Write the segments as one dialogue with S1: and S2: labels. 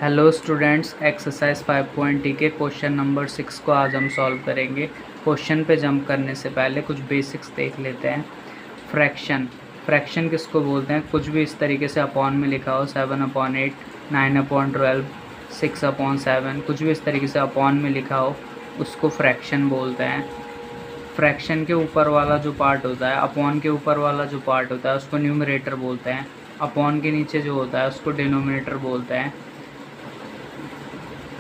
S1: Hello students, exercise 5.0 के question number 6 को आज हम सॉल्व करेंगे। क्वेश्चन पे जंप करने से पहले कुछ बेसिक्स देख लेते हैं। फ्रैक्शन किसको बोलते हैं? कुछ भी इस तरीके से अपॉन में लिखा हो, 7/8, 9/12, 6/7, कुछ भी इस तरीके से अपॉन में लिखा हो उसको फ्रैक्शन बोलते हैं। फ्रैक्शन के ऊपर वाला जो पार्ट होता है, अपॉन के ऊपर वाला जो पार्ट होता है उसको न्यूमरेटर बोलते हैं। अपॉन के नीचे जो होता है उसको डिनोमिनेटर बोलते हैं।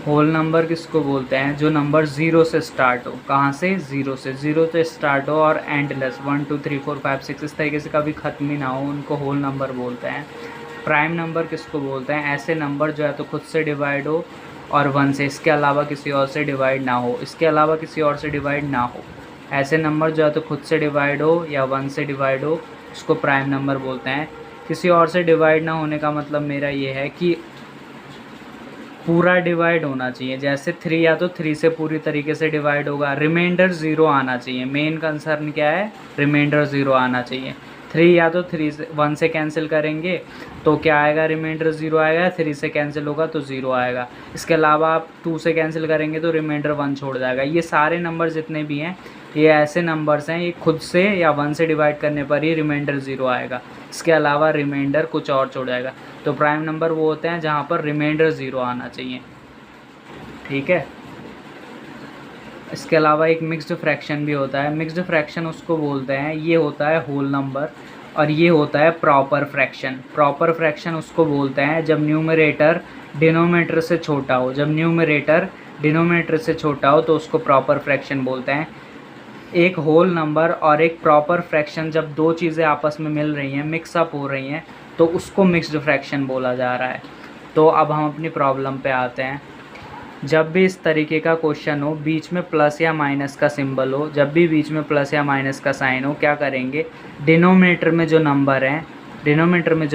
S1: होल नंबर किसको बोलते हैं? जो नंबर ज़ीरो से स्टार्ट हो। कहाँ से? ज़ीरो से। ज़ीरो से स्टार्ट हो और एंडलेस 1 2 3 4 5 6 इस तरीके से कभी ख़त्म ही ना हो, उनको होल नंबर बोलते हैं। प्राइम नंबर किसको बोलते हैं? ऐसे नंबर जो है तो खुद से डिवाइड हो और 1 से, इसके अलावा किसी और से डिवाइड ना हो, इसके अलावा किसी और से डिवाइड ना हो। ऐसे नंबर जो है तो खुद से डिवाइड हो या 1 से डिवाइड हो, उसको प्राइम नंबर बोलते हैं। किसी और से डिवाइड ना होने का मतलब मेरा ये है कि पूरा डिवाइड होना चाहिए। जैसे 3 या तो 3 से पूरी तरीके से डिवाइड होगा, रिमाइंडर 0 आना चाहिए। मेन कंसर्न क्या है? रिमाइंडर 0 आना चाहिए। 3 या तो 3 से 1 से कैंसिल करेंगे तो क्या आएगा? रिमाइंडर 0 आएगा। 3 से कैंसिल होगा तो 0 आएगा। इसके अलावा आप 2 से कैंसिल करेंगे तो रिमाइंडर 1 छोड़ जाएगा। ये सारे नंबर जितने भी हैं ये ऐसे नंबर्स हैं, ये खुद से या 1 से डिवाइड करने पर ही रिमाइंडर 0 आएगा। इसके अलावा रिमाइंडर कुछ और छोड़ जाएगा। तो प्राइम नंबर वो होते हैं जहाँ पर रिमाइंडर 0 आना चाहिए। ठीक है। इसके अलावा एक मिक्स्ड फ्रैक्शन भी होता है। मिक्स्ड फ्रैक्शन उसको बोलते हैं, ये होता है होल नंबर और ये होता है प्रॉपर फ्रैक्शन। प्रॉपर फ्रैक्शन उसको बोलते हैं जब न्यूमरेटर डिनोमिनेटर से छोटा हो। जब न्यूमरेटर डिनोमिनेटर से छोटा हो तो उसको प्रॉपर फ्रैक्शन बोलते हैं। एक होल नंबर और एक प्रॉपर फ्रैक्शन जब दो चीज़ें आपस में मिल रही हैं, मिक्सअप हो रही हैं, तो उसको मिक्स्ड फ्रैक्शन बोला जा रहा है। तो अब हम अपनी प्रॉब्लम पे आते हैं। जब भी इस तरीके का क्वेश्चन हो, बीच में प्लस या माइनस का सिंबल हो, जब भी बीच में प्लस या माइनस का साइन हो, क्या करेंगे? डिनोमिनेटर में जो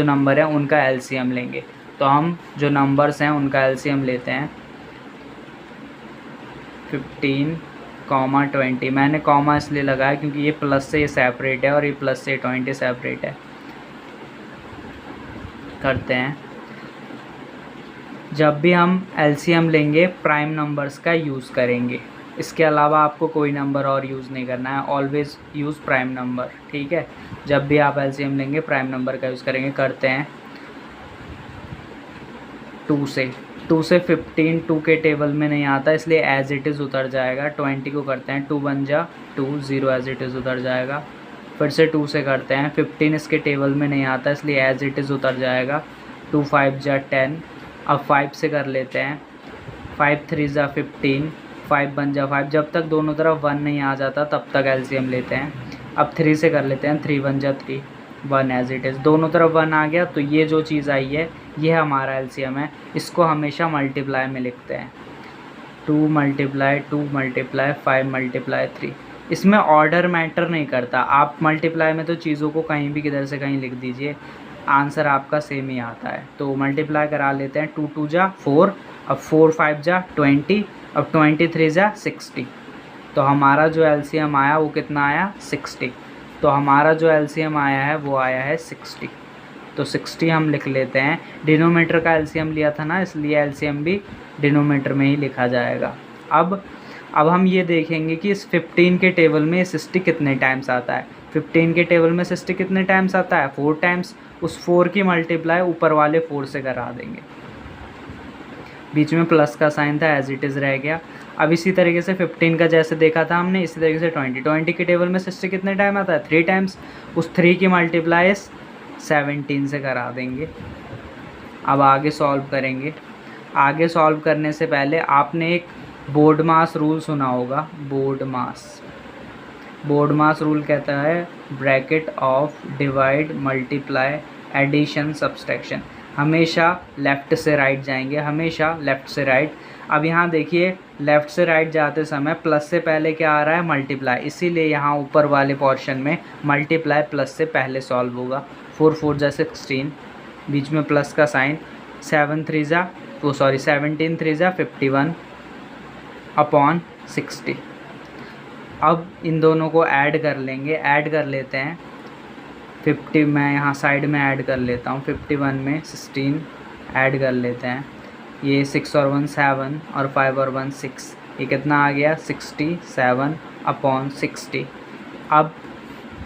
S1: नंबर हैं उनका एलसीएम लेंगे। तो हम जो नंबर्स हैं उनका एलसीएम लेते हैं। 15, 20। मैंने कॉमा इसलिए लगाया क्योंकि ये प्लस से ये सेपरेट है और ये प्लस से 20 सेपरेट है। करते हैं। जब भी हम एलसीएम लेंगे प्राइम नंबर्स का यूज़ करेंगे। इसके अलावा आपको कोई नंबर और यूज़ नहीं करना है। Always use prime number. ठीक है। जब भी आप एलसीएम लेंगे प्राइम नंबर का यूज़ करेंगे। करते हैं 2 से 15 2 के टेबल में नहीं आता इसलिए एज इट इज़ उतर जाएगा। 20 को करते हैं 2 1 जा 2, 0 एज इट इज़ उतर जाएगा। फिर से 2 से करते हैं 15 इसके टेबल में नहीं आता इसलिए एज इट इज़ उतर जाएगा। 2 5 जा 10। अब 5 से कर लेते हैं। 5 3 जा 15, 5 1 जा 5। जब तक दोनों तरफ 1 नहीं आ जाता तब तक एलसीएम लेते हैं। अब 3 से कर लेते हैं। 3 1 जा 3, 1 एज इट इज़। दोनों तरफ 1 आ गया तो ये जो चीज़ आई है ये हमारा एलसीएम है। इसको हमेशा मल्टीप्लाई में लिखते हैं। 2 × 2 × 5 × 3। इसमें ऑर्डर मैटर नहीं करता। आप मल्टीप्लाई में तो चीज़ों को कहीं भी किधर से कहीं लिख दीजिए, आंसर आपका सेम ही आता है। तो मल्टीप्लाई करा लेते हैं। 2 2 जा 4, अब 4 5 जा 20, अब 23 जा 60। तो हमारा जो एलसीएम आया वो कितना आया? 60। तो हमारा जो एलसीएम आया है वो आया है 60। तो 60 हम लिख लेते हैं। डिनोमिनेटर का एलसीएम लिया था ना, इसलिए एलसीएम भी डिनोमिनेटर में ही लिखा जाएगा। अब हम ये देखेंगे कि इस 15 के टेबल में 60 कितने टाइम्स आता है। 15 के टेबल में 60 कितने टाइम्स आता है? 4 टाइम्स। उस 4 की मल्टीप्लाई ऊपर वाले 4 से करा देंगे। बीच में प्लस का साइन था, एज इट इज़ रह गया। अब इसी तरीके से 15 का जैसे देखा था हमने, इसी तरीके से 20 के टेबल में 60 कितने टाइम आता है? 3 टाइम्स। उस 3 की मल्टीप्लाई 17 से करा देंगे। अब आगे सॉल्व करेंगे। आगे सॉल्व करने से पहले आपने एक बोर्ड मास रूल सुना होगा। बोर्ड मास रूल कहता है bracket of divide multiply addition subtraction. हमेशा लेफ़्ट से राइट जाएंगे, हमेशा लेफ़्ट से राइट। अब यहाँ देखिए लेफ़्ट से राइट जाते समय प्लस से पहले क्या आ रहा है? मल्टीप्लाई। इसीलिए यहाँ ऊपर वाले पोर्शन में मल्टीप्लाई प्लस से पहले सॉल्व होगा। 4 4 जा 16, बीच में प्लस का साइन। 17 3 जा 51 अपॉन 60। अब इन दोनों को ऐड कर लेंगे। ऐड कर लेते हैं 50, मैं यहाँ साइड में ऐड कर लेता हूँ। 51 में 16 ऐड कर लेते हैं। ये 6 और 1 7 और 5 और 1 6, ये कितना आ गया 67/60। अब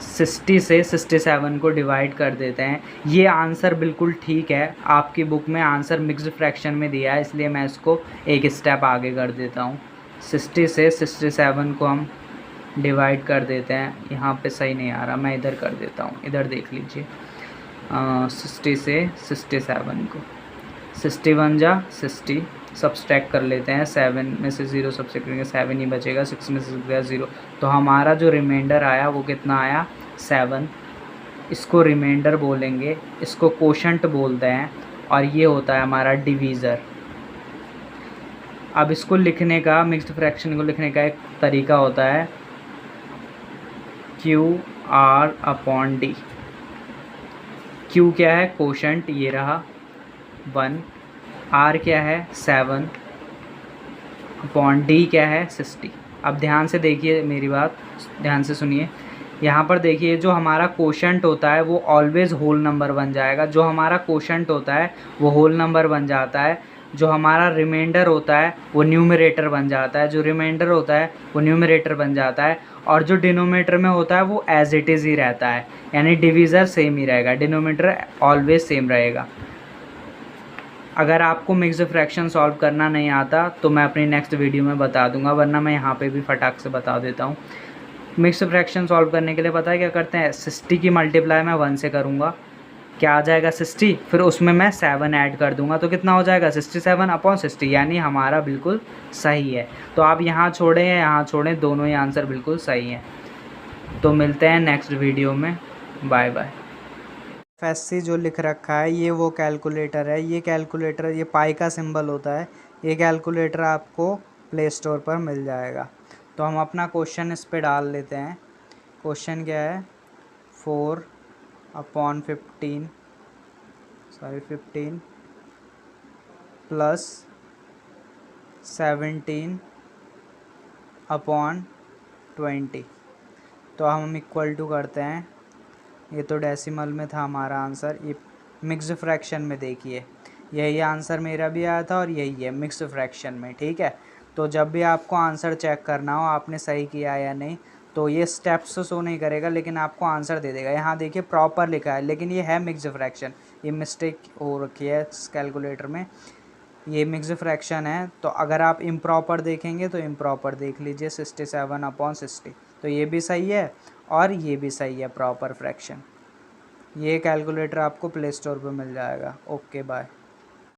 S1: 60 से 67 को डिवाइड कर देते हैं। ये आंसर बिल्कुल ठीक है, आपकी बुक में आंसर मिक्स्ड फ्रैक्शन में दिया है, इसलिए मैं इसको एक स्टेप आगे कर देता हूँ। 60 से 67 को हम डिवाइड कर देते हैं। यहाँ पे सही नहीं आ रहा, मैं इधर कर देता हूँ, इधर देख लीजिए। 60 से 67 को 61 जा 60 सब्सट्रैक्ट कर लेते हैं। 7 में से 0 सब्सट्रैक्ट करेंगे 7 ही बचेगा, 6 में से 6 गया 0, तो हमारा जो रिमाइंडर आया वो कितना आया 7। इसको रिमाइंडर बोलेंगे, इसको कोशंट बोलते हैं, और ये होता है हमारा डिवीज़र। अब इसको लिखने का, मिक्स्ड फ्रैक्शन को लिखने का एक तरीका होता है QR/D। Q क्या है कोशंट, ये रहा 1, R क्या है 7 अपॉन D क्या है 60। अब ध्यान से देखिए, मेरी बात ध्यान से सुनिए। यहाँ पर देखिए, जो हमारा कोशंट होता है वो ऑलवेज़ होल नंबर बन जाएगा। जो हमारा कोशंट होता है वो होल नंबर बन जाता है। जो हमारा रिमाइंडर होता है वो न्यूमरेटर बन जाता है। जो रिमाइंडर होता है वो न्यूमरेटर बन जाता है, और जो डिनोमिनेटर में होता है वो एज इट इज़ ही रहता है, यानी डिवीज़र सेम ही रहेगा, डिनोमिनेटर ऑलवेज सेम रहेगा। अगर आपको मिक्स्ड फ्रैक्शन सॉल्व करना नहीं आता तो मैं अपनी नेक्स्ट वीडियो में बता दूंगा, वरना मैं यहाँ पे भी फटाक से बता देता हूँ। मिक्स्ड फ्रैक्शन सॉल्व करने के लिए पता है क्या करते हैं, 60 की मल्टीप्लाई मैं 1 से करूँगा, क्या आ जाएगा 60, फिर उसमें मैं 7 ऐड कर दूंगा, तो कितना हो जाएगा 67/60, यानी हमारा बिल्कुल सही है। तो आप यहाँ छोड़ें या यहाँ छोड़ें, दोनों ही आंसर बिल्कुल सही हैं। तो मिलते हैं नेक्स्ट वीडियो में, बाय बाय। FSC जो लिख रखा है ये वो कैलकुलेटर है। ये कैलकुलेटर, ये पाई का सिंबल होता है। ये कैलकुलेटर आपको प्ले स्टोर पर मिल जाएगा। तो हम अपना क्वेश्चन इस पे डाल लेते हैं। क्वेश्चन क्या है 4/15 प्लस 17/20। तो हम इक्वल टू करते हैं, ये तो डेसिमल में था हमारा आंसर, ये मिक्स्ड फ्रैक्शन में देखिए, यही आंसर मेरा भी आया था और यही है मिक्स्ड फ्रैक्शन में, ठीक है। तो जब भी आपको आंसर चेक करना हो आपने सही किया या नहीं, तो ये स्टेप्स तो शो नहीं करेगा लेकिन आपको आंसर दे देगा। यहाँ देखिए प्रॉपर लिखा है, लेकिन ये है मिक्स्ड फ्रैक्शन, ये मिस्टेक हो रखी है इस कैलकुलेटर में, ये मिक्स्ड फ्रैक्शन है। तो अगर आप इम्प्रॉपर देखेंगे तो इम्प्रॉपर देख लीजिए 67/60, तो ये भी सही है और ये भी सही है प्रॉपर फ्रैक्शन। ये कैलकुलेटर आपको प्ले स्टोर पर मिल जाएगा। Okay bye.